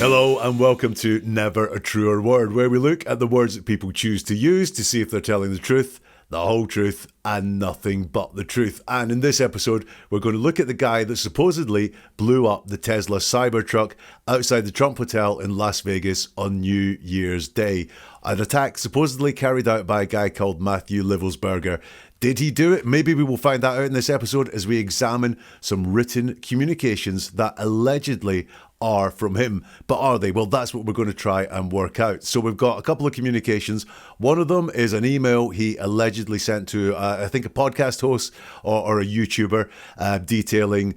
Hello and welcome to Never a Truer Word, where we look at the words that people choose to use to see if they're telling the truth, the whole truth, and nothing but the truth. And in this episode, we're going to look at the guy that supposedly blew up the Tesla Cybertruck outside the Trump Hotel in Las Vegas on New Year's Day. An attack supposedly carried out by a guy called Matthew Livelsberger. Did he do it? Maybe we will find that out in this episode as we examine some written communications that allegedly are from him. But are they? Well, that's what we're going to try and work out. So we've got a couple of communications. One of them is an email he allegedly sent to, I think, a podcast host or a YouTuber detailing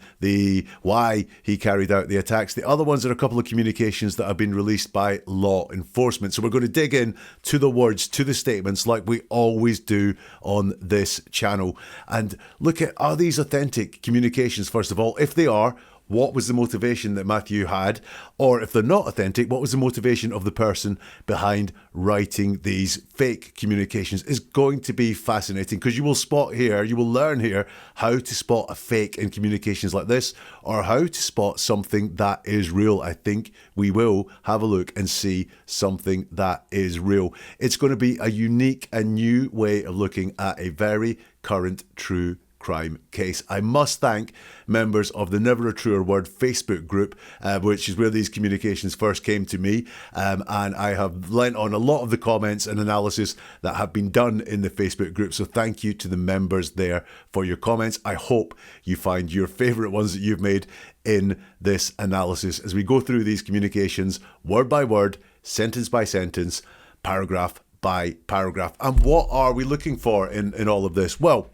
why he carried out the attacks. The other ones are a couple of communications that have been released by law enforcement. So we're going to dig in to the words, to the statements, like we always do on this channel. And look at, are these authentic communications, first of all? If they are, what was the motivation that Matthew had? Or if they're not authentic, what was the motivation of the person behind writing these fake communications? Is going to be fascinating, because you will spot here, you will learn here how to spot a fake in communications like this, or how to spot something that is real. I think we will have a look and see something that is real. It's going to be a unique and new way of looking at a very current, true crime case. I must thank members of the Never a Truer Word Facebook group, which is where these communications first came to me, and I have lent on a lot of the comments and analysis that have been done in the Facebook group. So thank you to the members there for your comments. I hope you find your favourite ones that you've made in this analysis as we go through these communications word by word, sentence by sentence, paragraph by paragraph. And what are we looking for in all of this? Well,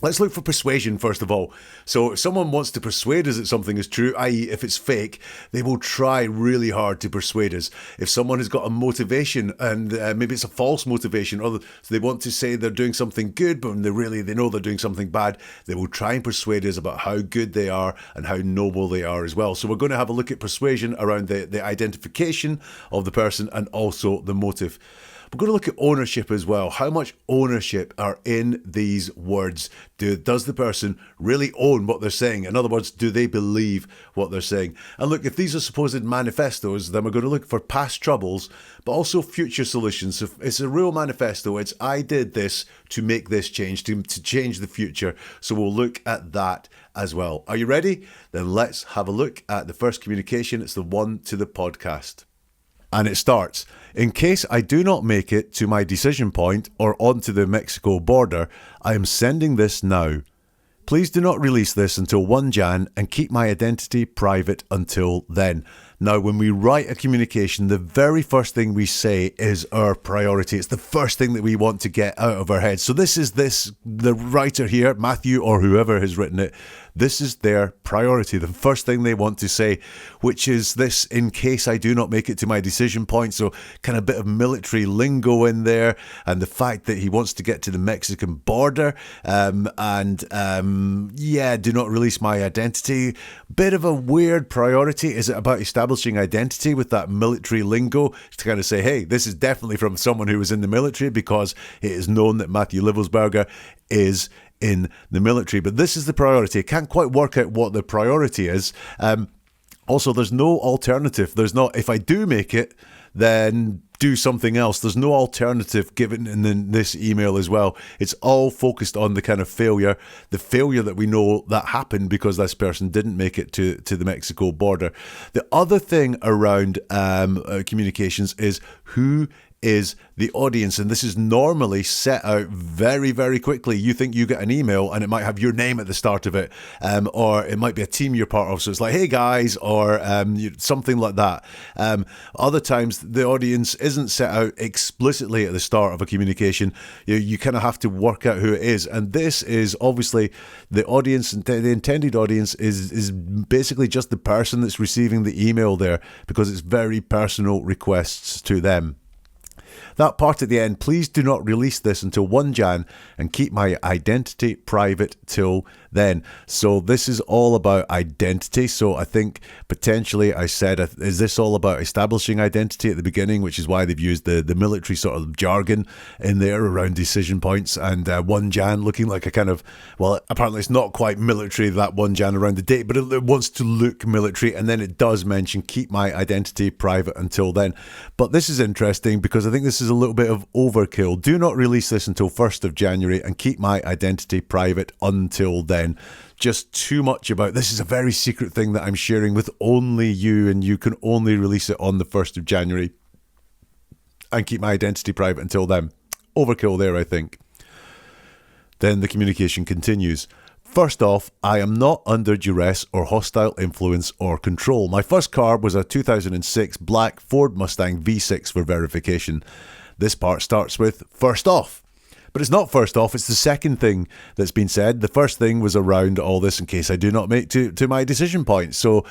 let's look for persuasion, first of all. So if someone wants to persuade us that something is true, i.e. if it's fake, they will try really hard to persuade us. If someone has got a motivation, and maybe it's a false motivation, or they want to say they're doing something good, but they know they're doing something bad, they will try and persuade us about how good they are and how noble they are as well. So we're going to have a look at persuasion around the identification of the person and also the motive. We're going to look at ownership as well. How much ownership are in these words? Does the person really own what they're saying? In other words, do they believe what they're saying? And look, if these are supposed manifestos, then we're going to look for past troubles, but also future solutions. If it's a real manifesto, it's I did this to make this change, to change the future. So we'll look at that as well. Are you ready? Then let's have a look at the first communication. It's the one to the podcast. And it starts, in case I do not make it to my decision point or onto the Mexico border, I am sending this now. Please do not release this until 1 Jan and keep my identity private until then. Now, when we write a communication, the very first thing we say is our priority. It's the first thing that we want to get out of our heads. So the writer here, Matthew or whoever has written it, this is their priority, the first thing they want to say, which is this, in case I do not make it to my decision point. So kind of a bit of military lingo in there, and the fact that he wants to get to the Mexican border, do not release my identity. Bit of a weird priority. Is it about establishing identity with that military lingo to kind of say, hey, this is definitely from someone who was in the military, because it is known that Matthew Livelsberger is in the military. But this is the priority. I can't quite work out what the priority is. Also, there's no alternative. There's not, if I do make it, then do something else. There's no alternative given in this email as well. It's all focused on the kind of failure, the failure that we know that happened because this person didn't make it to the Mexico border. The other thing around communications is who is the audience, and this is normally set out very, very quickly. You think you get an email and it might have your name at the start of it, or it might be a team you're part of, so it's like, hey guys, or something like that. Other times the audience isn't set out explicitly at the start of a communication. You kind of have to work out who it is, and this is obviously the audience. The intended audience is basically just the person that's receiving the email there, because it's very personal requests to them. That part at the end, please do not release this until 1 Jan and keep my identity private till then. So this is all about identity. So I think potentially I said, is this all about establishing identity at the beginning, which is why they've used the military sort of jargon in there around decision points, and 1 Jan looking like a kind of, well, apparently it's not quite military, that 1 Jan around the date, but it wants to look military, and then it does mention keep my identity private until then. But this is interesting because I think this is a little bit of overkill. Do not release this until 1st of January and keep my identity private until then. Just too much about this is a very secret thing that I'm sharing with only you, and you can only release it on the 1st of January and keep my identity private until then. Overkill there, I think. Then the communication continues. First off, I am not under duress or hostile influence or control. My first car was a 2006 black Ford Mustang V6 for verification. This part starts with first off. But it's not first off, it's the second thing that's been said. The first thing was around all this in case I do not make to my decision point. So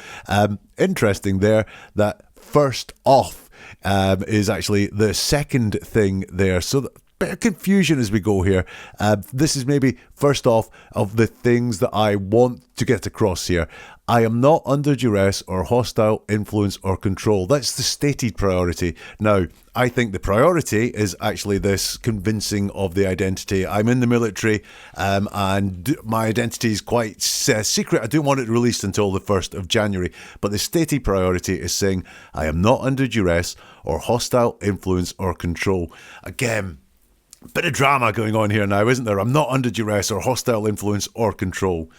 interesting there that first off is actually the second thing there. So bit of confusion as we go here. This is maybe first off of the things that I want to get across here. I am not under duress or hostile influence or control. That's the stated priority. Now, I think the priority is actually this convincing of the identity. I'm in the military and my identity is quite secret. I don't want it released until the 1st of January. But the stated priority is saying I am not under duress or hostile influence or control. Again, bit of drama going on here now, isn't there? I'm not under duress or hostile influence or control.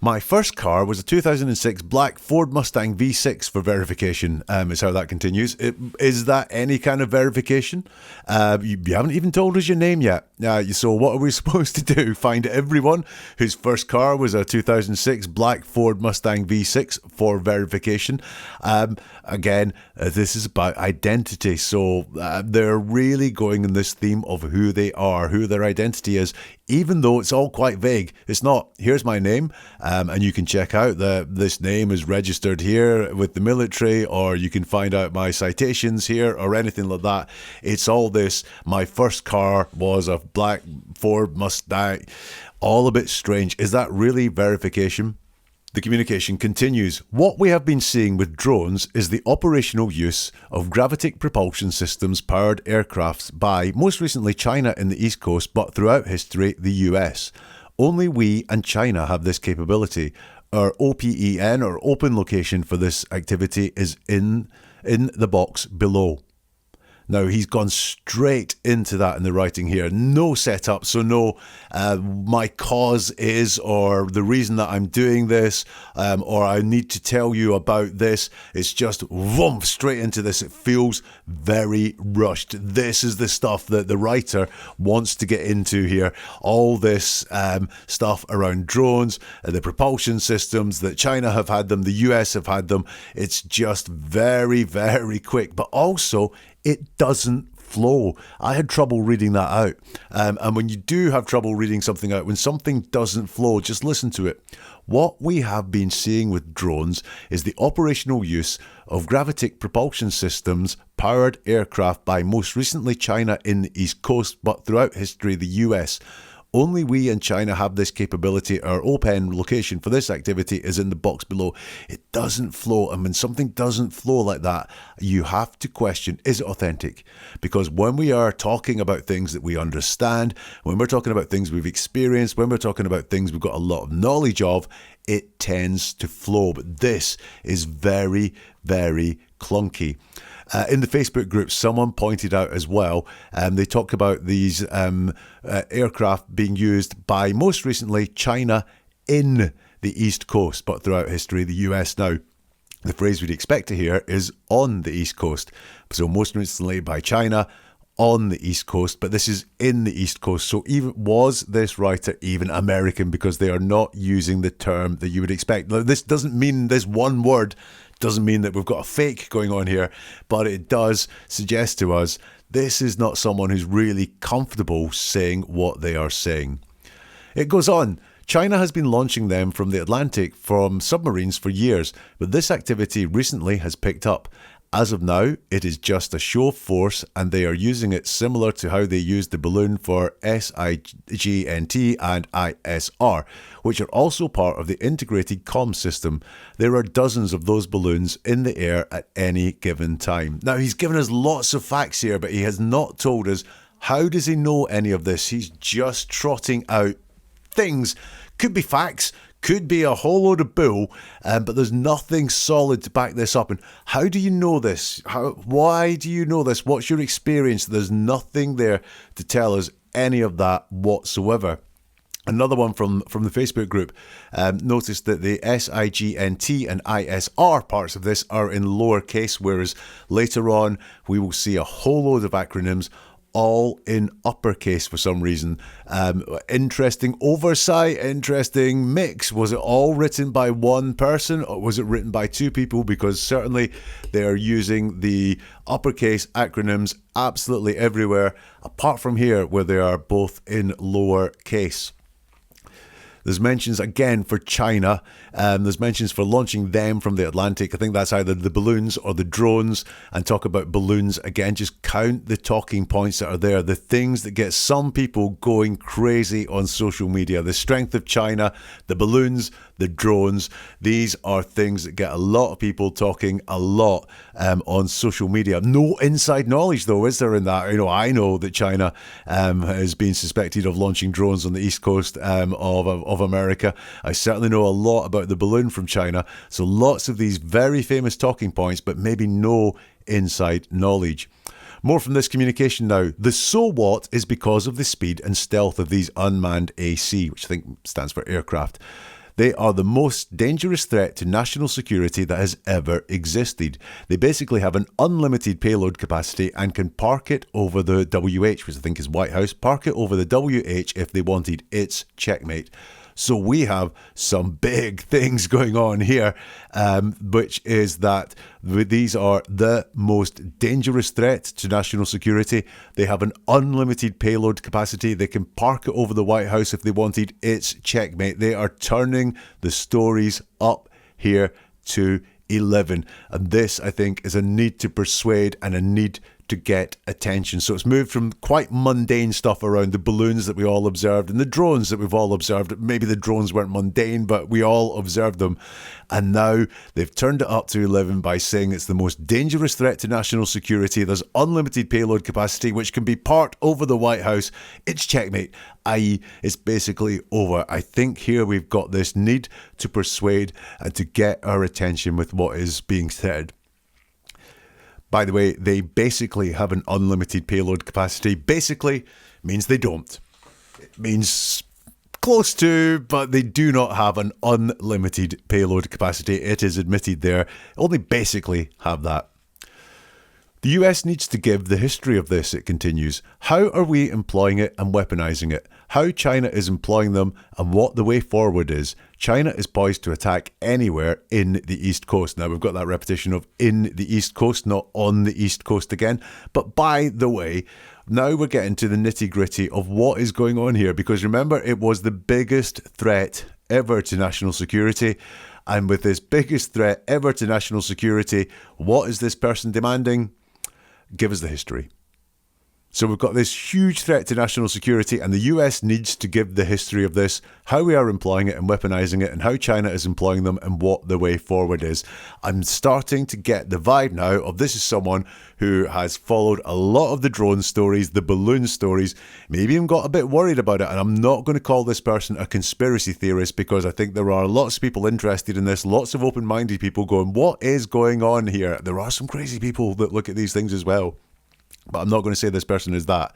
My first car was a 2006 black Ford Mustang V6 for verification, is how that continues. Is that any kind of verification? You haven't even told us your name yet. So what are we supposed to do? Find everyone whose first car was a 2006 black Ford Mustang V6 for verification. Again, this is about identity. So they're really going in this theme of who they are, who their identity is, even though it's all quite vague. It's not, here's my name, and you can check out that this name is registered here with the military, or you can find out my citations here, or anything like that. It's all this, my first car was a black Ford Mustang. All a bit strange. Is that really verification? The communication continues. What we have been seeing with drones is the operational use of gravitic propulsion systems powered aircrafts by, most recently, China in the East Coast, but throughout history, the US. Only we and China have this capability. Our OPEN, or open location for this activity, is in the box below. Now, he's gone straight into that in the writing here. No setup, so no my cause is, or the reason that I'm doing this, or I need to tell you about this. It's just whoomp, straight into this. It feels very rushed. This is the stuff that the writer wants to get into here. All this stuff around drones, the propulsion systems that China have had them, the US have had them. It's just very, very quick, but also it doesn't flow. I had trouble reading that out. And when you do have trouble reading something out, when something doesn't flow, just listen to it. What we have been seeing with drones is the operational use of gravitic propulsion systems powered aircraft by, most recently, China in the East Coast, but throughout history, the US. Only we and China have this capability. Our open location for this activity is in the box below. It doesn't flow. And when something doesn't flow like that, you have to question, is it authentic? Because when we are talking about things that we understand, when we're talking about things we've experienced, when we're talking about things we've got a lot of knowledge of, it tends to flow. But this is very, very clunky. In the Facebook group, someone pointed out as well, they talk about these aircraft being used by, most recently, China in the East Coast, but throughout history, the US. Now, the phrase we'd expect to hear is on the East Coast. So most recently by China on the East Coast, but this is in the East Coast. So even was this writer even American? Because they are not using the term that you would expect. Now, this doesn't mean, this one word doesn't mean that we've got a fake going on here, but it does suggest to us this is not someone who's really comfortable saying what they are saying. It goes on. China has been launching them from the Atlantic from submarines for years, but this activity recently has picked up. As of now, it is just a show of force, and they are using it similar to how they used the balloon for SIGNT and ISR, which are also part of the integrated comm system. There are dozens of those balloons in the air at any given time. Now, he's given us lots of facts here, but he has not told us how does he know any of this. He's just trotting out things. Could be facts, could be a whole load of bull, but there's nothing solid to back this up. And how do you know this? Why do you know this? What's your experience? There's nothing there to tell us any of that whatsoever. Another one from the Facebook group noticed that the SIGNT and ISR parts of this are in lowercase, whereas later on we will see a whole load of acronyms all in uppercase for some reason. Interesting oversight, interesting mix. Was it all written by one person or was it written by two people? Because certainly they are using the uppercase acronyms absolutely everywhere, apart from here where they are both in lowercase. There's mentions again for China. There's mentions for launching them from the Atlantic. I think that's either the balloons or the drones. And talk about balloons again. Just count the talking points that are there. The things that get some people going crazy on social media. The strength of China, the balloons, the drones. These are things that get a lot of people talking a lot on social media. No inside knowledge though, is there in that? I know that China has been suspected of launching drones on the east coast of America. I certainly know a lot about the balloon from China. So lots of these very famous talking points, but maybe no inside knowledge. More from this communication now. The so what is because of the speed and stealth of these unmanned AC, which I think stands for aircraft. They are the most dangerous threat to national security that has ever existed. They basically have an unlimited payload capacity and can park it over the WH, which I think is White House, park it over the WH if they wanted. It's checkmate. So we have some big things going on here, which is that these are the most dangerous threat to national security. They have an unlimited payload capacity. They can park it over the White House if they wanted. It's checkmate. They are turning the stories up here to 11. And this, I think, is a need to persuade and a need to get attention. So it's moved from quite mundane stuff around the balloons that we all observed and the drones that we've all observed. Maybe the drones weren't mundane, but we all observed them. And now they've turned it up to 11 by saying it's the most dangerous threat to national security. There's unlimited payload capacity, which can be parked over the White House. It's checkmate, i.e. it's basically over. I think here we've got this need to persuade and to get our attention with what is being said. By the way, they basically have an unlimited payload capacity. Basically means they don't. It means close to, but they do not have an unlimited payload capacity. It is admitted there. Only basically have that. The US needs to give the history of this, it continues. How are we employing it and weaponizing it? How China is employing them and what the way forward is. China is poised to attack anywhere in the East Coast. Now, we've got that repetition of in the East Coast, not on the East Coast again. But by the way, now we're getting to the nitty-gritty of what is going on here. Because remember, it was the biggest threat ever to national security. And with this biggest threat ever to national security, what is this person demanding? Give us the history. So we've got this huge threat to national security, and the US needs to give the history of this, how we are employing it and weaponizing it, and how China is employing them, and what the way forward is. I'm starting to get the vibe now of this is someone who has followed a lot of the drone stories, the balloon stories, maybe even got a bit worried about it. And I'm not going to call this person a conspiracy theorist, because I think there are lots of people interested in this, lots of open-minded people going, what is going on here? There are some crazy people that look at these things as well. But I'm not going to say this person is that.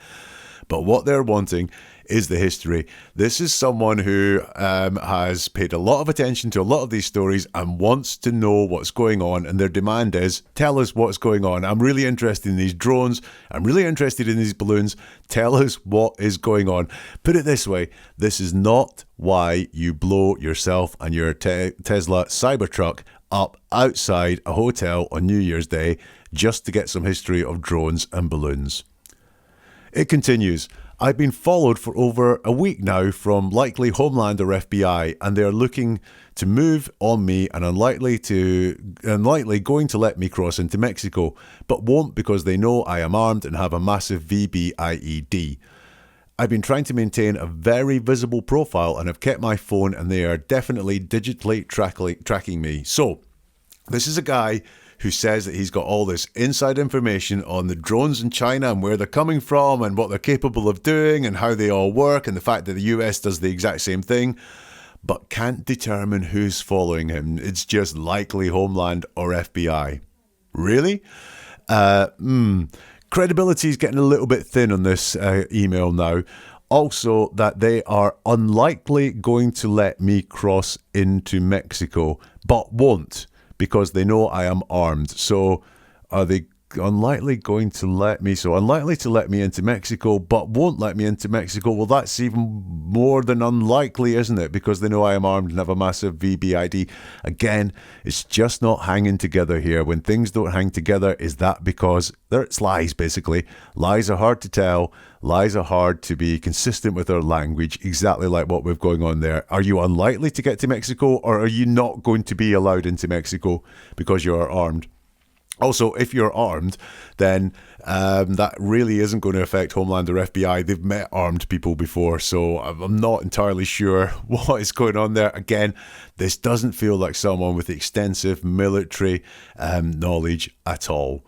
But what they're wanting is the history. This is someone who has paid a lot of attention to a lot of these stories and wants to know what's going on. And their demand is, tell us what's going on. I'm really interested in these drones. I'm really interested in these balloons. Tell us what is going on. Put it this way. This is not why you blow yourself and your Tesla Cybertruck up outside a hotel on New Year's Day just to get some history of drones and balloons. It continues. I've been followed for over a week now from likely Homeland or FBI, and they're looking to move on me and unlikely going to let me cross into Mexico, but won't because they know I am armed and have a massive VBIED. I've been trying to maintain a very visible profile and have kept my phone, and they are definitely digitally tracking me. So, this is a guy who says that he's got all this inside information on the drones in China and where they're coming from and what they're capable of doing and how they all work and the fact that the US does the exact same thing, but can't determine who's following him. It's just likely Homeland or FBI. Really? Credibility is getting a little bit thin on this email now. Also, that they are unlikely going to let me cross into Mexico, but won't because they know I am armed. So are they unlikely going to let me? So unlikely to let me into Mexico, but won't let me into Mexico. Well, that's even more than unlikely, isn't it? Because they know I am armed and have a massive VBID. Again, it's just not hanging together here. When things don't hang together, is that because it's lies, basically? Lies are hard to tell. Lies are hard to be consistent with our language, exactly like what we've going on there. Are you unlikely to get to Mexico, or are you not going to be allowed into Mexico because you are armed? Also, if you're armed, then that really isn't going to affect Homeland or FBI. They've met armed people before, so I'm not entirely sure what is going on there. Again, this doesn't feel like someone with extensive military knowledge at all.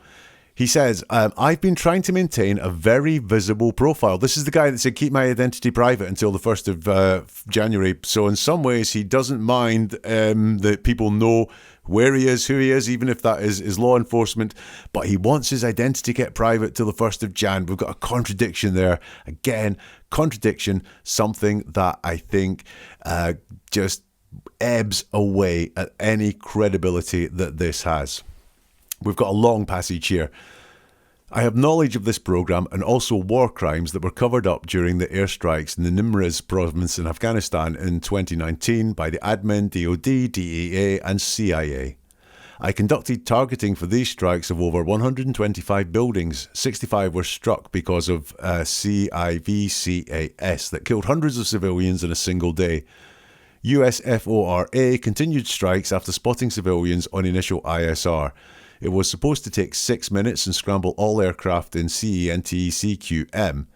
He says, I've been trying to maintain a very visible profile. This is the guy that said, keep my identity private until the 1st of January. So in some ways, he doesn't mind that people know where he is, who he is, even if that is law enforcement. But he wants his identity kept private till the 1st of Jan. We've got a contradiction there. Again, contradiction, something that I think just ebbs away at any credibility that this has. We've got a long passage here. I have knowledge of this program and also war crimes that were covered up during the airstrikes in the Nimruz province in Afghanistan in 2019 by the admin, DOD, DEA and CIA. I conducted targeting for these strikes of over 125 buildings. 65 were struck because of CIVCAS that killed hundreds of civilians in a single day. USFORA continued strikes after spotting civilians on initial ISR. It was supposed to take 6 minutes and scramble all aircraft in CENTCQM.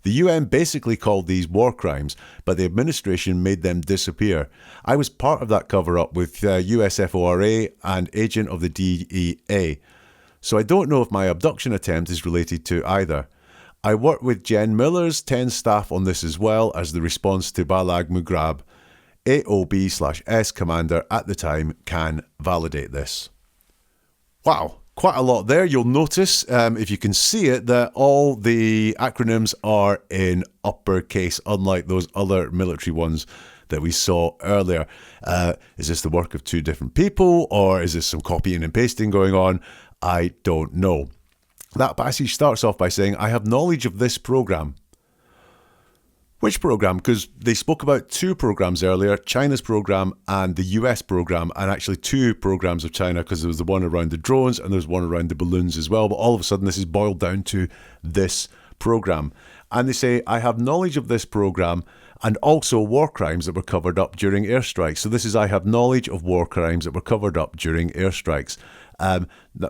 The UN basically called these war crimes, but the administration made them disappear. I was part of that cover-up with USFORA and agent of the DEA. So I don't know if my abduction attempt is related to either. I worked with Jen Miller's 10 staff on this as well as the response to Balag Mugrab. AOB/S commander at the time can validate this. Wow, quite a lot there. You'll notice, if you can see it, that all the acronyms are in uppercase, unlike those other military ones that we saw earlier. Is this the work of two different people, or is this some copying and pasting going on? I don't know. That passage starts off by saying, I have knowledge of this program. Which program? Because they spoke about two programs earlier, China's program and the US program, and actually two programs of China, because there was the one around the drones and there's one around the balloons as well. But all of a sudden, this is boiled down to this program. And they say, I have knowledge of this program and also war crimes that were covered up during airstrikes. So this is, I have knowledge of war crimes that were covered up during airstrikes,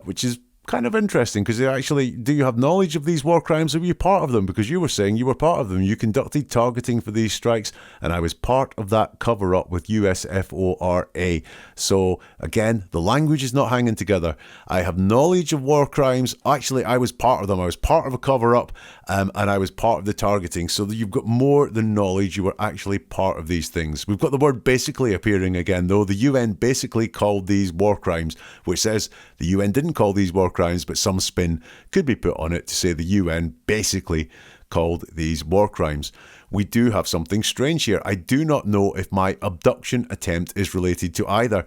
which is kind of interesting, because do you have knowledge of these war crimes? Or were you part of them? Because you were saying you were part of them. You conducted targeting for these strikes, and I was part of that cover-up with USFORA. So again, the language is not hanging together. I have knowledge of war crimes. Actually, I was part of them. I was part of a cover-up, and I was part of the targeting. So you've got more than knowledge. You were actually part of these things. We've got the word basically appearing again, though. The UN basically called these war crimes, which says the UN didn't call these war crimes, but some spin could be put on it to say the UN basically called these war crimes. We do have something strange here. I do not know if my abduction attempt is related to either.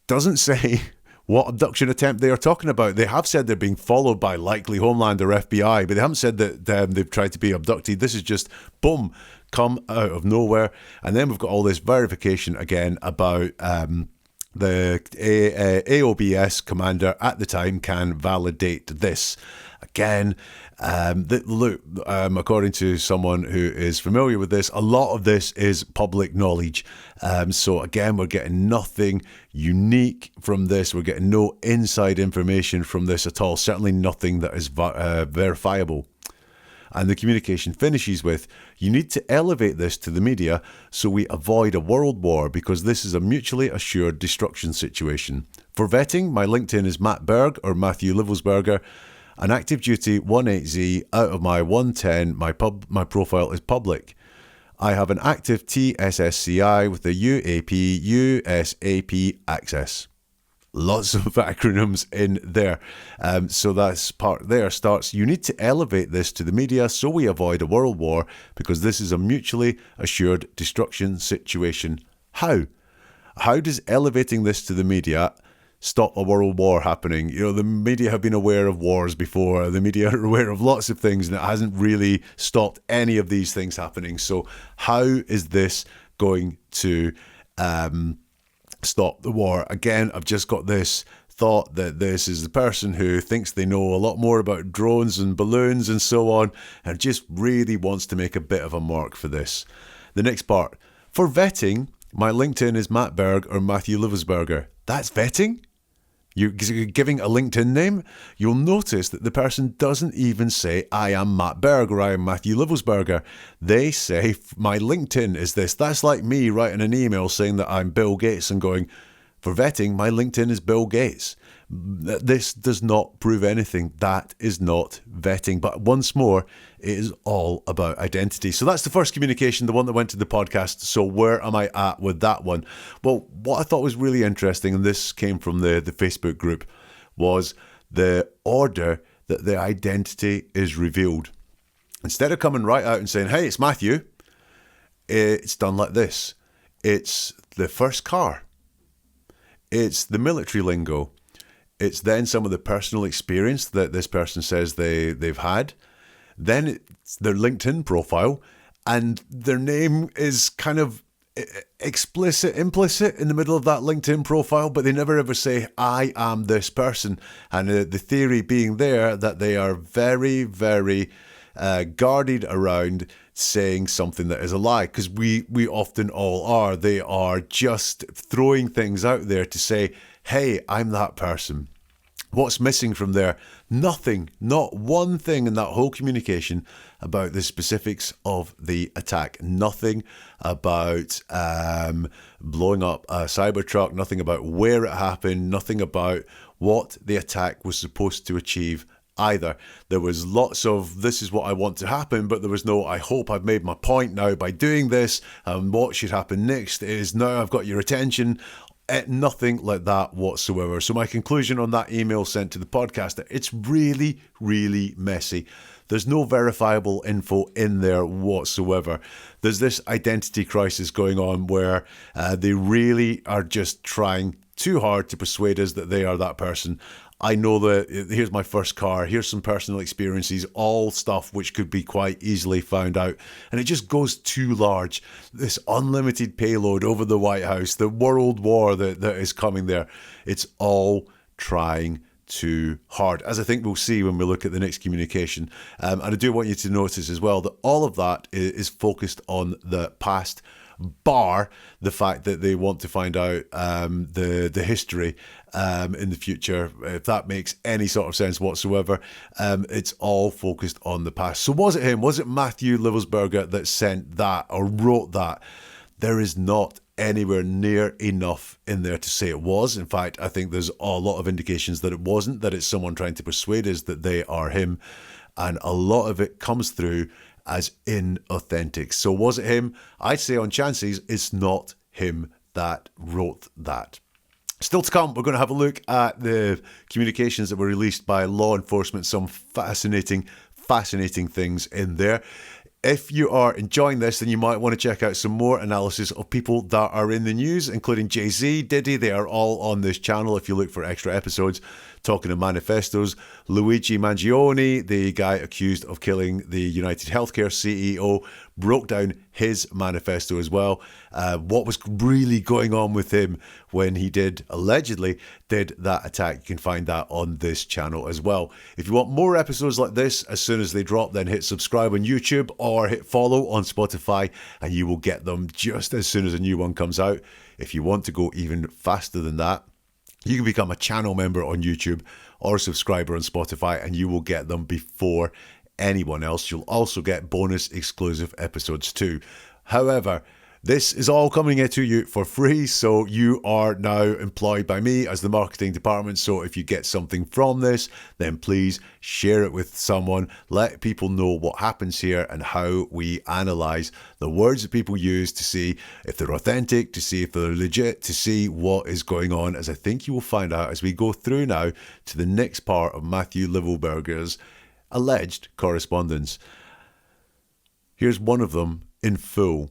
Doesn't say what abduction attempt they are talking about. They have said they're being followed by likely Homeland or FBI, but they haven't said that they've tried to be abducted. This is just, boom, come out of nowhere. And then we've got all this verification again about the AOBS commander at the time can validate this. again, according to someone who is familiar with this, a lot of this is public knowledge. So again, we're getting nothing unique from this. We're getting no inside information from this at all. Certainly nothing that is verifiable. And the communication finishes with, you need to elevate this to the media so we avoid a world war because this is a mutually assured destruction situation. For vetting, my LinkedIn is Matt Berg or Matthew Livelsberger. An active duty 18Z out of my 110, my profile is public. I have an active TSSCI with a UAP, USAP access. Lots of acronyms in there. So that's part there starts, you need to elevate this to the media so we avoid a world war because this is a mutually assured destruction situation. How? How does elevating this to the media stop a world war happening? You know, the media have been aware of wars before. The media are aware of lots of things and it hasn't really stopped any of these things happening. So how is this going to stop the war? Again, I've just got this thought that this is the person who thinks they know a lot more about drones and balloons and so on and just really wants to make a bit of a mark for this. The next part. For vetting, my LinkedIn is Matt Berg or Matthew Livelsberger. That's vetting? You're giving a LinkedIn name? You'll notice that the person doesn't even say, I am Matt Berg or I am Matthew Livelsberger. They say, my LinkedIn is this. That's like me writing an email saying that I'm Bill Gates and going, for vetting, my LinkedIn is Bill Gates. This does not prove anything. That is not vetting. But once more, it is all about identity. So that's the first communication, the one that went to the podcast. So where am I at with that one? Well, what I thought was really interesting, and this came from the Facebook group, was the order that the identity is revealed. Instead of coming right out and saying, hey, it's Matthew, it's done like this. It's the first car. It's the military lingo. It's then some of the personal experience that this person says they've had. Then it's their LinkedIn profile, and their name is kind of implicit in the middle of that LinkedIn profile, but they never ever say, I am this person. And the theory being there that they are very, very guarded around saying something that is a lie, because we often all are. They are just throwing things out there to say, hey, I'm that person. What's missing from there? Nothing, not one thing in that whole communication about the specifics of the attack. Nothing about blowing up a Cybertruck, nothing about where it happened, nothing about what the attack was supposed to achieve either. There was lots of, this is what I want to happen, but there was no, I hope I've made my point now by doing this, and what should happen next is, now I've got your attention. Nothing like that whatsoever. So my conclusion on that email sent to the podcast, it's really, really messy. There's no verifiable info in there whatsoever. There's this identity crisis going on where they really are just trying too hard to persuade us that they are that person. I know that here's my first car, here's some personal experiences, all stuff which could be quite easily found out. And it just goes too large. This unlimited payload over the White House, the world war that is coming there, it's all trying too hard, as I think we'll see when we look at the next communication. And I do want you to notice as well that all of that is focused on the past, bar the fact that they want to find out the history in the future. If that makes any sort of sense whatsoever, it's all focused on the past. So was it him? Was it Matthew Livelsberger that sent that or wrote that? There is not anywhere near enough in there to say it was. In fact, I think there's a lot of indications that it wasn't, that it's someone trying to persuade us that they are him. And a lot of it comes through as inauthentic. So was it him? I'd say on chances it's not him that wrote that. Still to come, we're going to have a look at the communications that were released by law enforcement. Some fascinating things in there. If you are enjoying this, then you might want to check out some more analysis of people that are in the news, including Jay-Z, Diddy. They are all on this channel if you look for extra episodes. Talking of manifestos, Luigi Mangione, the guy accused of killing the United Healthcare CEO, broke down his manifesto as well. What was really going on with him when he allegedly did that attack. You can find that on this channel as well. If you want more episodes like this as soon as they drop, then hit subscribe on YouTube or hit follow on Spotify, and you will get them just as soon as a new one comes out. If you want to go even faster than that, you can become a channel member on YouTube or a subscriber on Spotify, and you will get them before anyone else. You'll also get bonus exclusive episodes too. However, this is all coming to you for free, so you are now employed by me as the marketing department. So if you get something from this, then please share it with someone. Let people know what happens here and how we analyze the words that people use to see if they're authentic, to see if they're legit, to see what is going on, as I think you will find out as we go through now to the next part of Matthew Livelsberger's alleged correspondence. Here's one of them in full.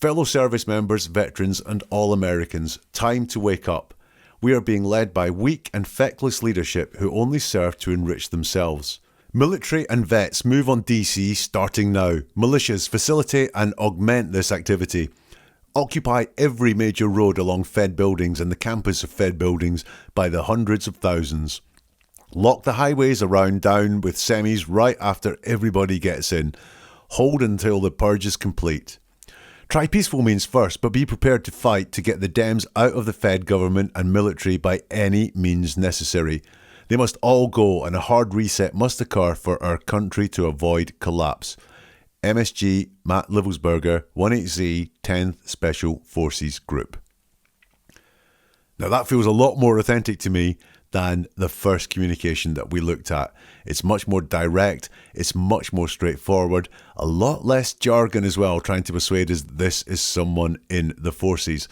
Fellow service members, veterans, and all Americans, time to wake up. We are being led by weak and feckless leadership who only serve to enrich themselves. Military and vets move on DC starting now. Militias facilitate and augment this activity. Occupy every major road along Fed buildings and the campus of Fed buildings by the hundreds of thousands. Lock the highways around down with semis right after everybody gets in. Hold until the purge is complete. Try peaceful means first, but be prepared to fight to get the Dems out of the Fed government and military by any means necessary. They must all go, and a hard reset must occur for our country to avoid collapse. MSG Matt Livelsberger, 18Z, 10th Special Forces Group. Now that feels a lot more authentic to me than the first communication that we looked at. It's much more direct, it's much more straightforward, a lot less jargon as well, trying to persuade us that this is someone in the forces.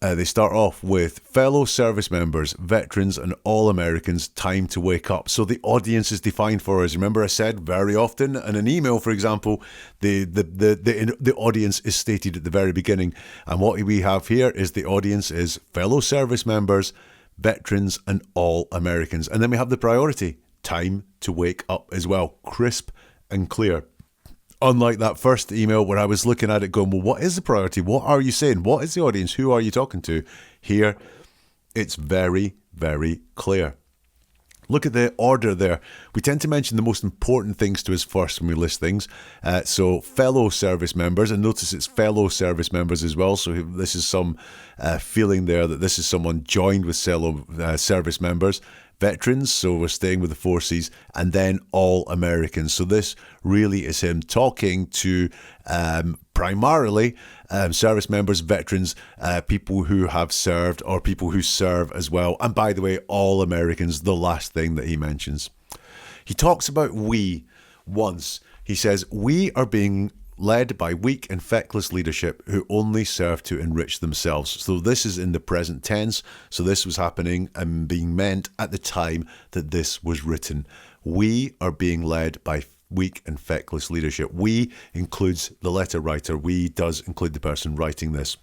They start off with fellow service members, veterans, and all Americans, time to wake up. So the audience is defined for us. Remember I said very often in an email, for example, the audience is stated at the very beginning. And what we have here is the audience is fellow service members, veterans, and all Americans. And then we have the priority, time to wake up as well, crisp and clear. Unlike that first email where I was looking at it going, well, what is the priority? What are you saying? What is the audience? Who are you talking to? Here, it's very, very clear. Look at the order there. We tend to mention the most important things to us first when we list things. So fellow service members, and notice it's fellow service members as well. So this is some feeling there that this is someone joined with fellow service members. Veterans, so we're staying with the forces, and then all Americans. So this really is him talking to primarily service members, veterans, people who have served or people who serve as well. And by the way, all Americans, the last thing that he mentions. He talks about we once. He says, we are being led by weak and feckless leadership who only serve to enrich themselves. So this is in the present tense. So this was happening and being meant at the time that this was written. We are being led by weak and feckless leadership. We includes the letter writer. We does include the person writing this.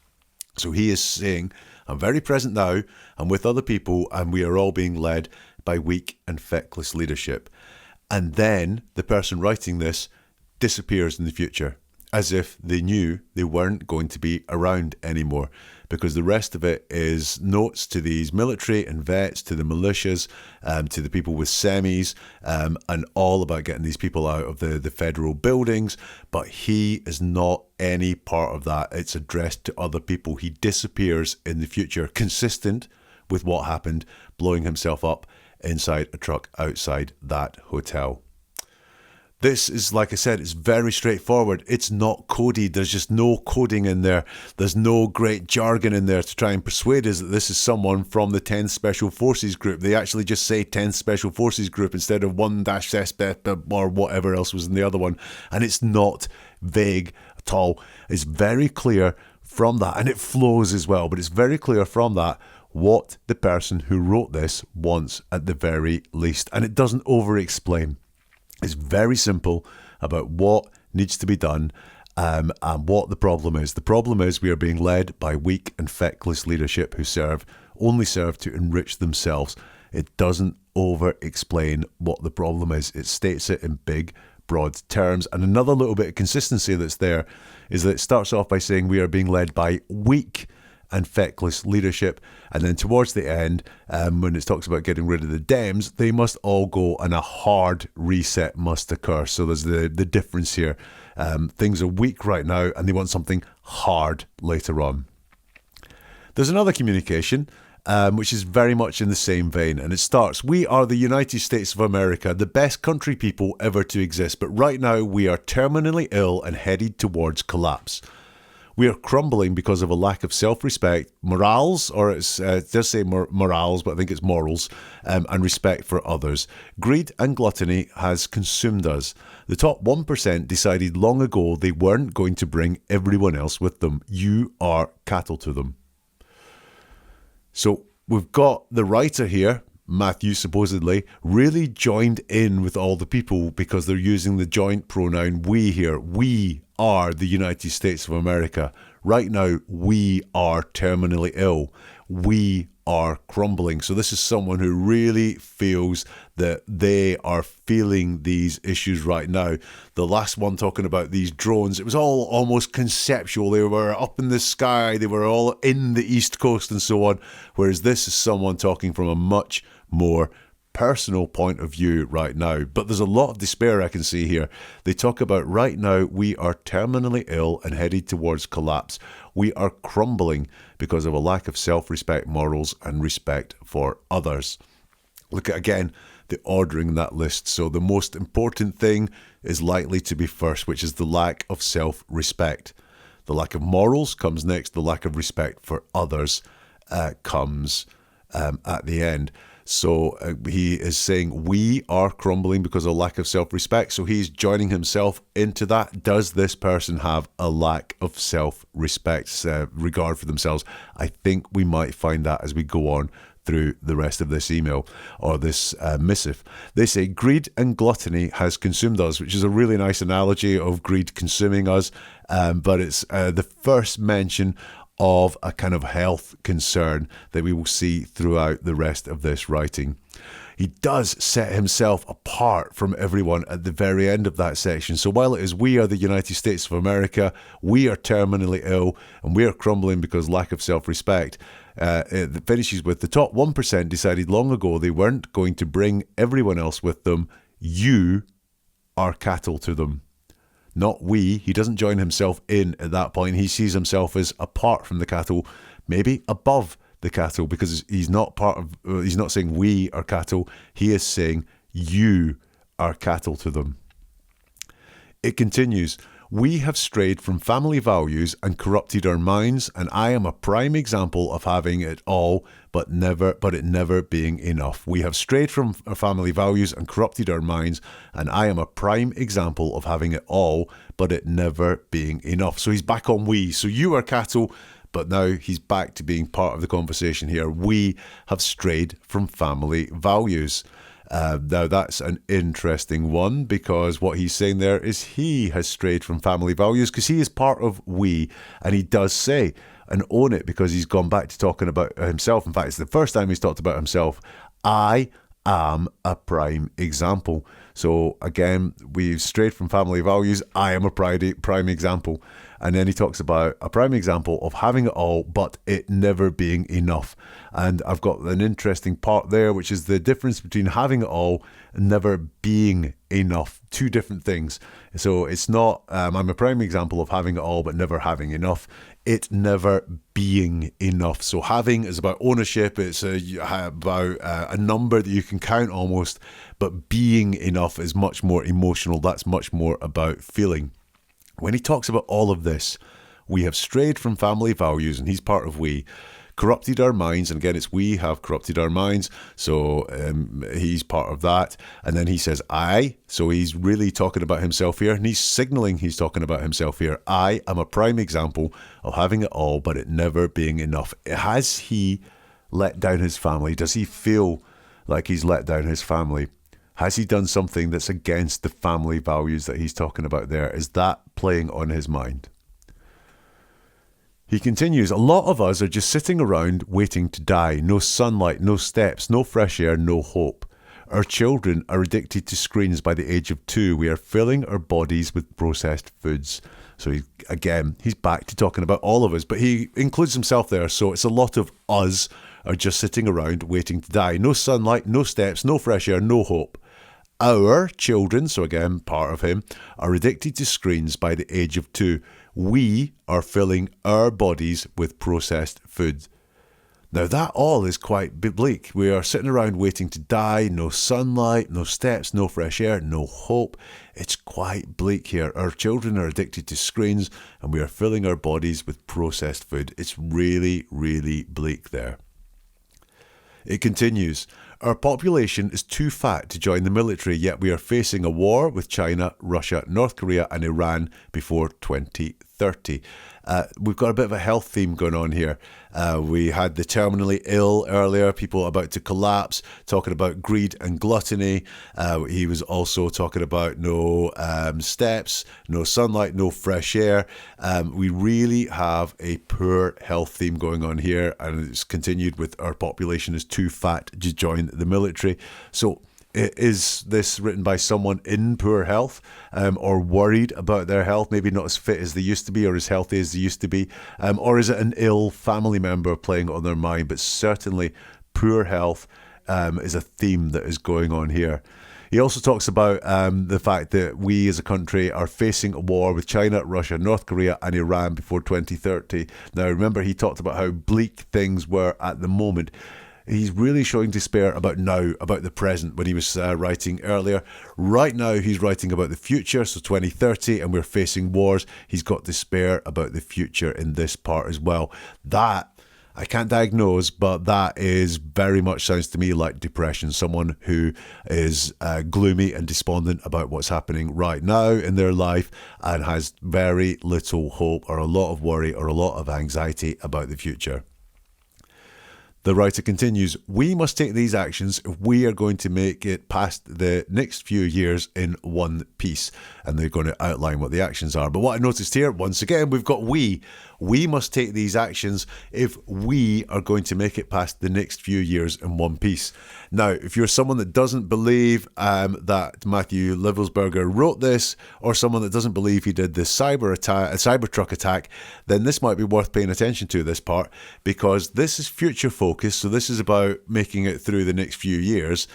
So he is saying, I'm very present now. I'm with other people, and we are all being led by weak and feckless leadership. And then the person writing this disappears in the future, as if they knew they weren't going to be around anymore, because the rest of it is notes to these military and vets, to the militias, to the people with semis, and all about getting these people out of the federal buildings. But he is not any part of that. It's addressed to other people. He disappears in the future, consistent with what happened, blowing himself up inside a truck outside that hotel. This is, like I said, it's very straightforward. It's not coded. There's just no coding in there. There's no great jargon in there to try and persuade us that this is someone from the 10th Special Forces Group. They actually just say 10th Special Forces Group instead of 1-SB or whatever else was in the other one. And it's not vague at all. It's very clear from that, and it flows as well, but it's very clear from that what the person who wrote this wants at the very least. And it doesn't over-explain. It's very simple about what needs to be done and what the problem is. The problem is we are being led by weak and feckless leadership who only serve to enrich themselves. It doesn't over-explain what the problem is. It states it in big, broad terms. And another little bit of consistency that's there is that it starts off by saying we are being led by weak and feckless leadership. And then towards the end, when it talks about getting rid of the Dems, they must all go and a hard reset must occur. So there's the difference here. Things are weak right now and they want something hard later on. There's another communication which is very much in the same vein. And it starts, we are the United States of America, the best country people ever to exist. But right now we are terminally ill and headed towards collapse. We are crumbling because of a lack of self-respect, morals, or it does say morals, but I think it's morals, and respect for others. Greed and gluttony has consumed us. The top 1% decided long ago they weren't going to bring everyone else with them. You are cattle to them. So we've got the writer here, Matthew supposedly, really joined in with all the people because they're using the joint pronoun we here. We are the United States of America. Right now, we are terminally ill. We are crumbling. So this is someone who really feels that they are feeling these issues right now. The last one talking about these drones, it was all almost conceptual. They were up in the sky. They were all in the East Coast and so on. Whereas this is someone talking from a much more personal point of view right now. But there's a lot of despair I can see here. They talk about right now we are terminally ill and headed towards collapse. We are crumbling because of a lack of self-respect, morals, and respect for others. Look at, again, the ordering in that list. So the most important thing is likely to be first, which is the lack of self-respect. The lack of morals comes next. The lack of respect for others comes at the end. So he is saying we are crumbling because of lack of self-respect. So he's joining himself into that. Does this person have a lack of self-respect, regard for themselves? I think we might find that as we go on through the rest of this email or this missive. They say greed and gluttony has consumed us, which is a really nice analogy of greed consuming us. But it's the first mention of a kind of health concern that we will see throughout the rest of this writing. He does set himself apart from everyone at the very end of that section. So while it is we are the United States of America, we are terminally ill, and we are crumbling because lack of self-respect, it finishes with the top 1% decided long ago they weren't going to bring everyone else with them. You are cattle to them. Not we. He doesn't join himself in at that point. He sees himself as apart from the cattle, maybe above the cattle, because he's not part of, he's not saying we are cattle. He is saying you are cattle to them. It continues. We have strayed from family values and corrupted our minds, and I am a prime example of having it all, but it never being enough. We have strayed from our family values and corrupted our minds, and I am a prime example of having it all, but it never being enough. So he's back on we. So you are cattle, but now he's back to being part of the conversation here. We have strayed from family values. Now that's an interesting one, because what he's saying there is he has strayed from family values because he is part of we, and he does say and own it because he's gone back to talking about himself. In fact, it's the first time he's talked about himself. I am a prime example. So again, we've strayed from family values. I am a prime example. And then he talks about a prime example of having it all, but it never being enough. And I've got an interesting part there, which is the difference between having it all and never being enough. Two different things. So it's not, I'm a prime example of having it all, but never having enough. It never being enough. So having is about ownership. It's about a number that you can count almost, but being enough is much more emotional. That's much more about feeling. When he talks about all of this, we have strayed from family values, and he's part of we, corrupted our minds, and again it's we have corrupted our minds, so he's part of that. And then he says I, so he's really talking about himself here, and he's signaling he's talking about himself here. I am a prime example of having it all, but it never being enough. Has he let down his family? Does he feel like he's let down his family? Has he done something that's against the family values that he's talking about there? Is that playing on his mind? He continues, a lot of us are just sitting around waiting to die. No sunlight, no steps, no fresh air, no hope. Our children are addicted to screens by the age of 2. We are filling our bodies with processed foods. So he's back to talking about all of us, but he includes himself there. So it's a lot of us are just sitting around waiting to die. No sunlight, no steps, no fresh air, no hope. Our children, so again, part of him, are addicted to screens by the age of 2. We are filling our bodies with processed food. Now that all is quite bleak. We are sitting around waiting to die, no sunlight, no steps, no fresh air, no hope. It's quite bleak here. Our children are addicted to screens and we are filling our bodies with processed food. It's really, really bleak there. It continues, our population is too fat to join the military, yet we are facing a war with China, Russia, North Korea and Iran before 2030. We've got a bit of a health theme going on here. We had the terminally ill earlier, people about to collapse, talking about greed and gluttony. He was also talking about no steps, no sunlight, no fresh air. We really have a poor health theme going on here, and it's continued with our population is too fat to join the military. So is this written by someone in poor health or worried about their health, maybe not as fit as they used to be or as healthy as they used to be? Or is it an ill family member playing on their mind? But certainly poor health is a theme that is going on here. He also talks about the fact that we as a country are facing a war with China, Russia, North Korea and Iran before 2030. Now, remember, he talked about how bleak things were at the moment. He's really showing despair about now, about the present, when he was writing earlier. Right now, he's writing about the future, so 2030, and we're facing wars. He's got despair about the future in this part as well. That, I can't diagnose, but that is very much sounds to me like depression. Someone who is gloomy and despondent about what's happening right now in their life and has very little hope or a lot of worry or a lot of anxiety about the future. The writer continues, we must take these actions if we are going to make it past the next few years in one piece. And they're going to outline what the actions are. But what I noticed here, once again, we've got we. We must take these actions if we are going to make it past the next few years in one piece. Now, if you're someone that doesn't believe that Matthew Livelsberger wrote this, or someone that doesn't believe he did this Cybertruck attack, then this might be worth paying attention to, this part, because this is future focused. So this is about making it through the next few years.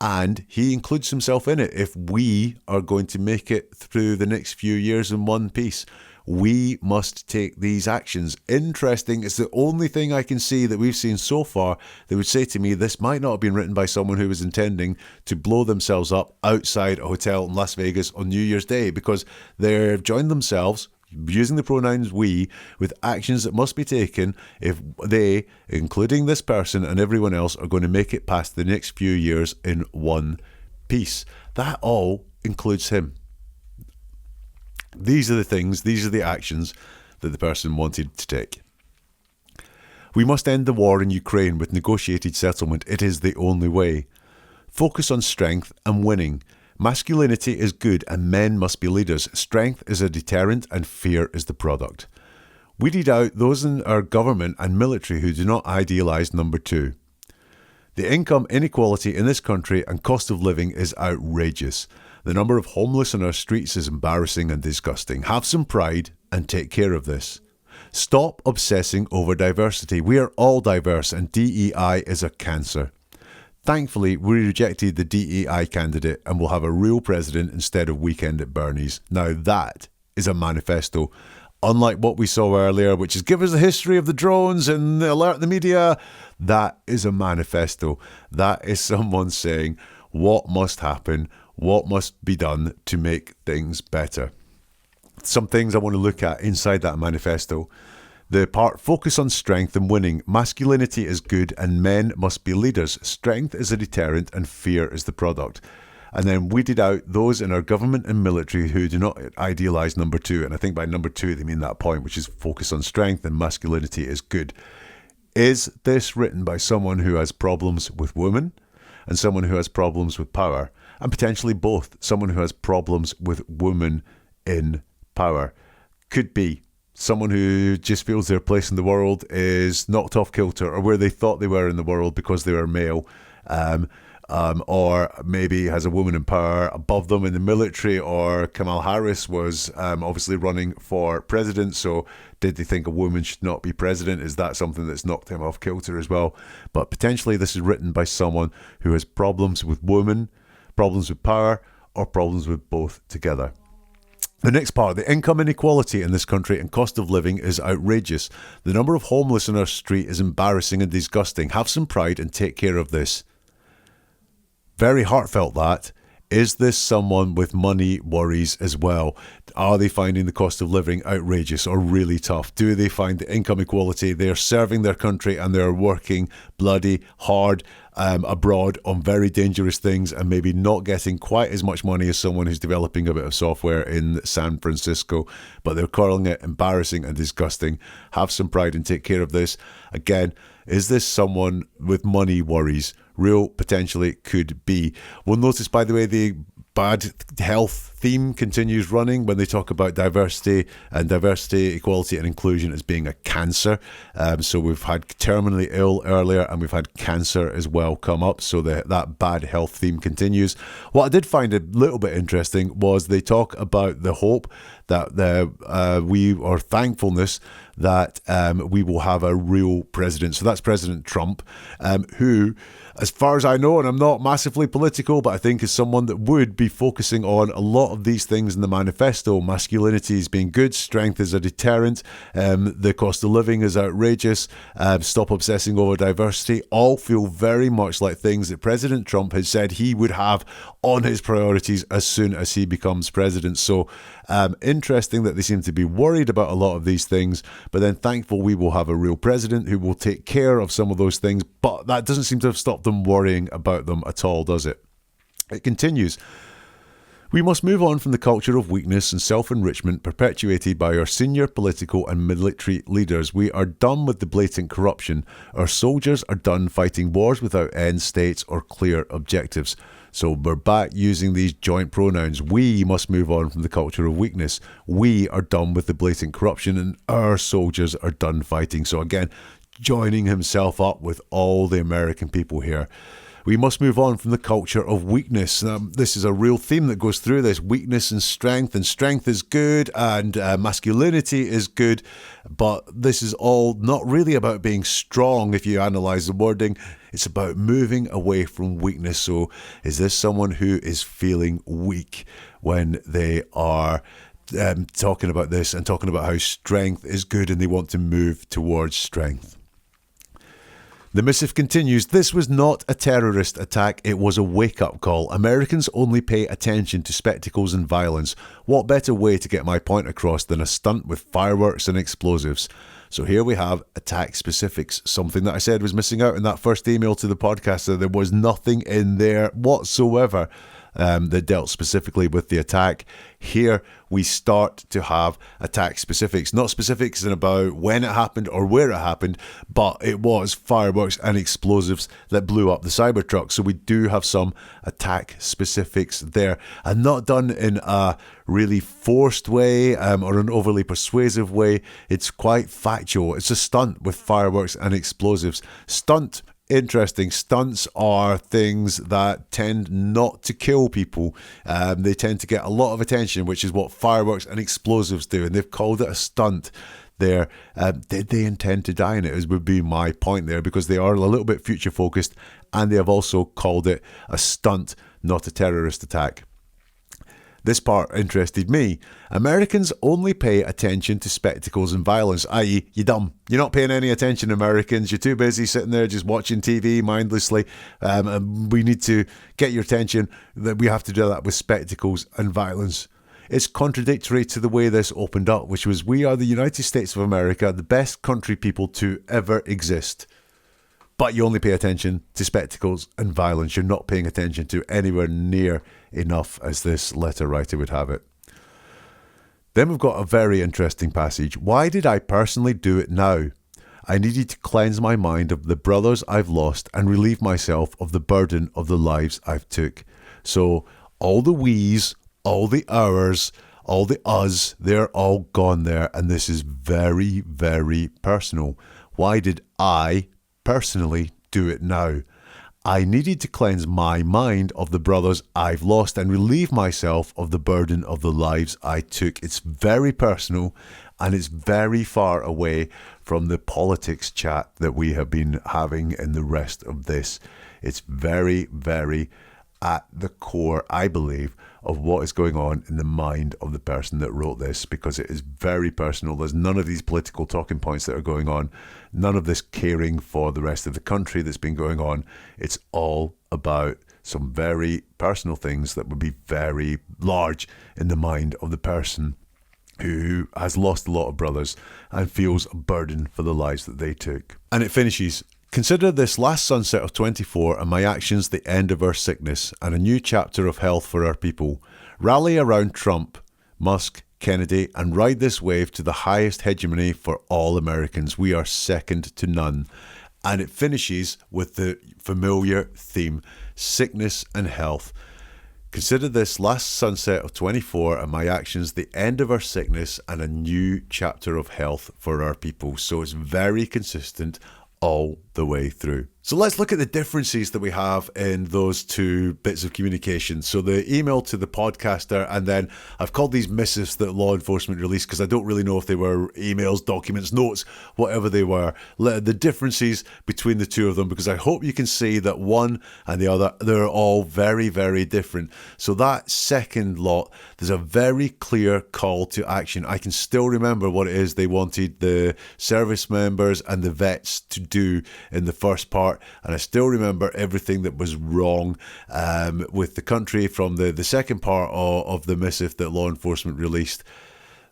And he includes himself in it. If we are going to make it through the next few years in one piece, we must take these actions. Interesting. It's the only thing I can see that we've seen so far that would say to me this might not have been written by someone who was intending to blow themselves up outside a hotel in Las Vegas on New Year's Day, because they've joined themselves, using the pronouns we, with actions that must be taken if they, including this person and everyone else, are going to make it past the next few years in one piece. That all includes him. These are the things, these are the actions that the person wanted to take. We must end the war in Ukraine with negotiated settlement. It is the only way. Focus on strength and winning. Masculinity is good and men must be leaders. Strength is a deterrent and fear is the product. Weeded out those in our government and military who do not idealise number 2. The income inequality in this country and cost of living is outrageous. The number of homeless on our streets is embarrassing and disgusting. Have some pride and take care of this. Stop obsessing over diversity. We are all diverse and DEI is a cancer. Thankfully, we rejected the DEI candidate and will have a real president instead of Weekend at Bernie's. Now that is a manifesto. Unlike what we saw earlier, which is give us the history of the drones and alert the media, that is a manifesto. That is someone saying what must happen, what must be done to make things better. Some things I want to look at inside that manifesto. The part, focus on strength and winning. Masculinity is good and men must be leaders. Strength is a deterrent and fear is the product. And then weeded out those in our government and military who do not idealise number 2. And I think by number 2 they mean that point, which is focus on strength and masculinity is good. Is this written by someone who has problems with women and someone who has problems with power? And potentially both. Someone who has problems with women in power. Could be. someone who just feels their place in the world is knocked off kilter, or where they thought they were in the world because they were male, or maybe has a woman in power above them in the military, or Kamala Harris was obviously running for president, so did they think a woman should not be president? Is that something that's knocked him off kilter as well? But potentially this is written by someone who has problems with women, problems with power, or problems with both together. The next part, the income inequality in this country and cost of living is outrageous. The number of homeless on our street is embarrassing and disgusting. Have some pride and take care of this. Very heartfelt that. Is this someone with money worries as well? Are they finding the cost of living outrageous or really tough? Do they find the income equality? They're serving their country and they're working bloody hard abroad on very dangerous things and maybe not getting quite as much money as someone who's developing a bit of software in San Francisco, but they're calling it embarrassing and disgusting. Have some pride and take care of this. Again, is this someone with money worries? Real potentially could be. We'll notice, by the way, the bad health theme continues running when they talk about diversity, equality and inclusion as being a cancer. So we've had terminally ill earlier and we've had cancer as well come up. So that bad health theme continues. What I did find a little bit interesting was they talk about the hope that thankfulness that we will have a real president. So that's President Trump, who, as far as I know, and I'm not massively political, but I think is someone that would be focusing on a lot of these things in the manifesto. Masculinity is being good, strength is a deterrent, the cost of living is outrageous, stop obsessing over diversity, all feel very much like things that President Trump has said he would have on his priorities as soon as he becomes president. So interesting that they seem to be worried about a lot of these things, but then thankful we will have a real president who will take care of some of those things, but that doesn't seem to have stopped them worrying about them at all, does it? It continues. We must move on from the culture of weakness and self-enrichment perpetuated by our senior political and military leaders. We are done with the blatant corruption. Our soldiers are done fighting wars without end states or clear objectives. So we're back using these joint pronouns. We must move on from the culture of weakness. We are done with the blatant corruption and our soldiers are done fighting. So again, joining himself up with all the American people here. We must move on from the culture of weakness. This is a real theme that goes through this. Weakness and strength is good, and masculinity is good, but this is all not really about being strong if you analyse the wording. It's about moving away from weakness. So is this someone who is feeling weak when they are talking about this and talking about how strength is good and they want to move towards strength? The missive continues. This was not a terrorist attack, it was a wake-up call. Americans only pay attention to spectacles and violence. What better way to get my point across than a stunt with fireworks and explosives? So here we have attack specifics, something that I said was missing out in that first email to the podcast. So there was nothing in there whatsoever that dealt specifically with the attack. Here we start to have attack specifics, not specifics in about when it happened or where it happened, but it was fireworks and explosives that blew up the Cybertruck. So we do have some attack specifics there, and not done in a really forced way or an overly persuasive way. It's quite factual. It's a stunt with fireworks and explosives. Stunt. Interesting. Stunts are things that tend not to kill people. They tend to get a lot of attention, which is what fireworks and explosives do. And they've called it a stunt there. Did they intend to die in it? Would be my point there, because they are a little bit future focused, and they have also called it a stunt, not a terrorist attack. This part interested me. Americans only pay attention to spectacles and violence, i.e. you're dumb. You're not paying any attention, Americans. You're too busy sitting there just watching TV mindlessly. And we need to get your attention. That we have to do that with spectacles and violence. It's contradictory to the way this opened up, which was, we are the United States of America, the best country people to ever exist. But you only pay attention to spectacles and violence. You're not paying attention to anywhere near enough, as this letter writer would have it. Then we've got a very interesting passage. Why did I personally do it now? I needed to cleanse my mind of the brothers I've lost and relieve myself of the burden of the lives I've took. So all the we's, all the hours, all the us, they're all gone there. And this is very, very personal. Why did I personally do it now? I needed to cleanse my mind of the brothers I've lost and relieve myself of the burden of the lives I took. It's very personal, and it's very far away from the politics chat that we have been having in the rest of this. It's very, very at the core, I believe, of what is going on in the mind of the person that wrote this, because it is very personal. There's none of these political talking points that are going on, none of this caring for the rest of the country that's been going on. It's all about some very personal things that would be very large in the mind of the person who has lost a lot of brothers and feels a burden for the lives that they took. And it finishes: consider this last sunset of 24 and my actions the end of our sickness and a new chapter of health for our people. Rally around Trump, Musk, Kennedy, and ride this wave to the highest hegemony for all Americans. We are second to none. And it finishes with the familiar theme: sickness and health. Consider this last sunset of 24 and my actions the end of our sickness and a new chapter of health for our people. So it's very consistent all the way through. So let's look at the differences that we have in those two bits of communication. So the email to the podcaster, and then I've called these missives that law enforcement released because I don't really know if they were emails, documents, notes, whatever they were. The differences between the two of them, because I hope you can see that one and the other, they're all very, very different. So that second lot, there's a very clear call to action. I can still remember what it is they wanted the service members and the vets to do in the first part, and I still remember everything that was wrong with the country from the second part of the missive that law enforcement released.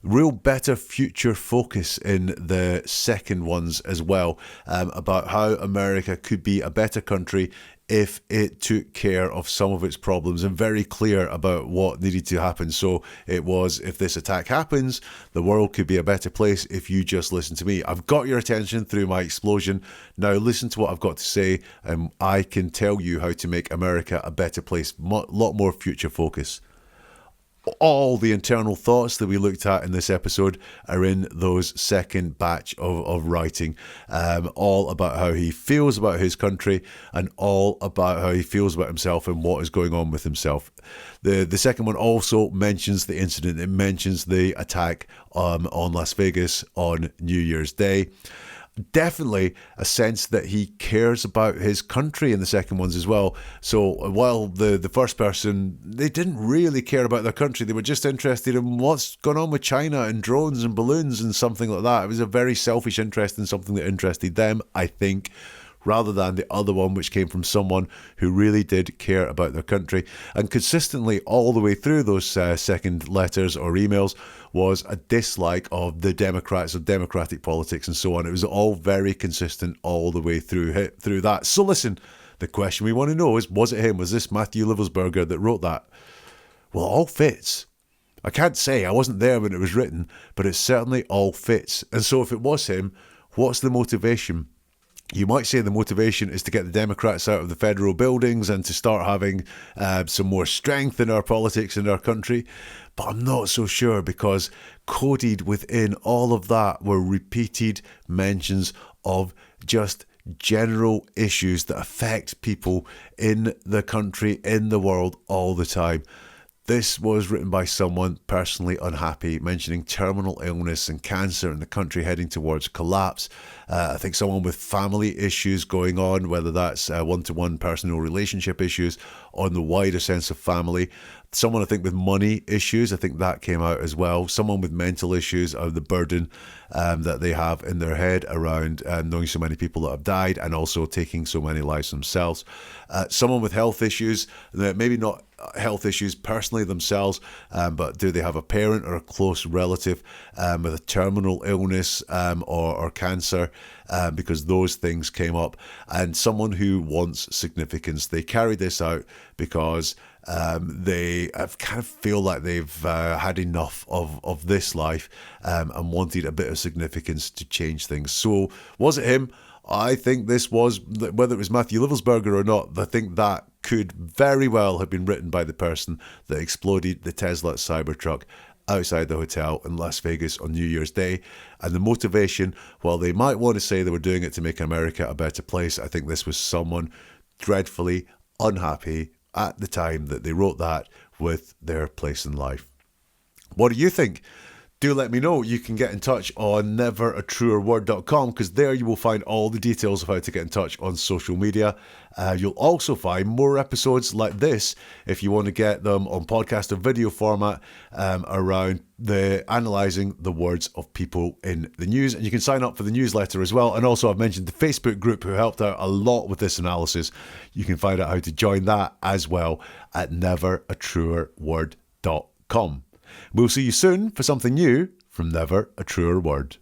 Real better future focus in the second ones as well, about how America could be a better country if it took care of some of its problems, and very clear about what needed to happen. So it was, if this attack happens, the world could be a better place if you just listen to me. I've got your attention through my explosion. Now listen to what I've got to say, and I can tell you how to make America a better place. Lot more future focus. All the internal thoughts that we looked at in this episode are in those second batch of writing, all about how he feels about his country and all about how he feels about himself and what is going on with himself. The second one also mentions the incident. It mentions the attack on Las Vegas on New Year's Day. Definitely a sense that he cares about his country in the second ones as well. So while the first person, they didn't really care about their country, they were just interested in what's going on with China and drones and balloons and something like that. It was a very selfish interest in something that interested them, I think, rather than the other one, which came from someone who really did care about their country. And consistently all the way through those second letters or emails was a dislike of the Democrats, of democratic politics and so on. It was all very consistent all the way through that. So listen, the question we want to know is, was it him? Was this Matthew Livelsberger that wrote that? Well, it all fits. I can't say, I wasn't there when it was written, but it certainly all fits. And so if it was him, what's the motivation? You might say the motivation is to get the Democrats out of the federal buildings and to start having some more strength in our politics in our country. But I'm not so sure, because coded within all of that were repeated mentions of just general issues that affect people in the country, in the world all the time. This was written by someone personally unhappy, mentioning terminal illness and cancer in the country heading towards collapse. I think someone with family issues going on, whether that's one-to-one personal relationship issues on the wider sense of family. Someone, I think, with money issues, I think that came out as well. Someone with mental issues of the burden that they have in their head around knowing so many people that have died and also taking so many lives themselves. Someone with health issues, maybe not health issues personally themselves, but do they have a parent or a close relative with a terminal illness or cancer, because those things came up. And someone who wants significance. They carry this out because they kind of feel like they've had enough of this life and wanted a bit of significance to change things. So was it him? I think this was, whether it was Matthew Livelsberger or not, I think that could very well have been written by the person that exploded the Tesla Cybertruck outside the hotel in Las Vegas on New Year's Day. And the motivation, while they might want to say they were doing it to make America a better place, I think this was someone dreadfully unhappy at the time that they wrote that with their place in life. What do you think? Do let me know. You can get in touch on neveratruerword.com, because there you will find all the details of how to get in touch on social media. You'll also find more episodes like this if you want to get them on podcast or video format around analysing the words of people in the news. And you can sign up for the newsletter as well. And also I've mentioned the Facebook group who helped out a lot with this analysis. You can find out how to join that as well at neveratruerword.com. We'll see you soon for something new from Never a Truer Word.